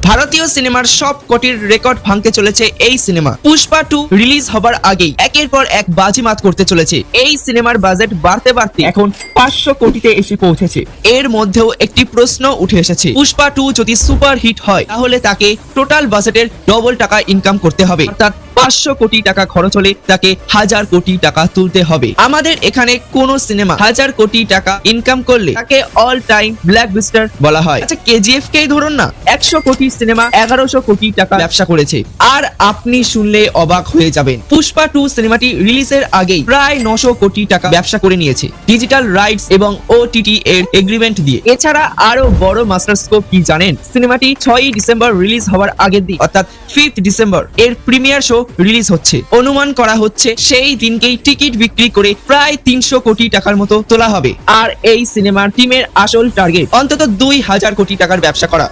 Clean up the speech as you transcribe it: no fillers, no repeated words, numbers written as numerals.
ভারতীয় সিনেমার সব কোটির রেকর্ড ভাঙতে চলেছে এই সিনেমা। পুষ্পা 2 রিলিজ হবার আগেই একের পর এক বাজিমাত করতে চলেছে। এই সিনেমার বাজেট বাড়তে বাড়তে এখন 500 কোটিতে এসে পৌঁছেছে। এর মধ্যেও একটি প্রশ্ন উঠে এসেছে, পুষ্পা 2 যদি সুপার হিট হয় তাহলে তাকে টোটাল বাজেটের ডবল টাকা ইনকাম করতে হবে, অর্থাৎ 500 কোটি টাকা খরচ হলে তাকে 1000 কোটি টাকা তুলতে হবে। আমাদের এখানে কোন সিনেমা 1000 কোটি টাকা ইনকাম করলে তাকে অল টাইম ব্ল্যাকবাস্টার বলা হয়। আচ্ছা, কেজিএফ কেই ধরুন না, 100 কোটি সিনেমা 1100 কোটি টাকা ব্যবসা করেছে। আর আপনি শুনলে অবাক হয়ে যাবেন, পুষ্পা 2 সিনেমাটি রিলিজের আগেই প্রায় 900 কোটি টাকা ব্যবসা করে নিয়েছে ডিজিটাল রাইটস এবং ওটিটি এর এগ্রিমেন্ট দিয়ে। এছাড়া আরো বড় মাস্টার স্কোপ কি জানেন? সিনেমাটি 6ই ডিসেম্বর রিলিজ হওয়ার আগের দিন অর্থাৎ 5th ডিসেম্বর এর প্রিমিয়ার শো রিলিজ হচ্ছে। অনুমান করা হচ্ছে সেই দিনকেই টিকিট বিক্রি করে প্রায় 300 কোটি টাকার মতো তোলা হবে। আর এই সিনেমার টিমের আসল টার্গেট অন্তত 2000 কোটি টাকার ব্যবসা করা।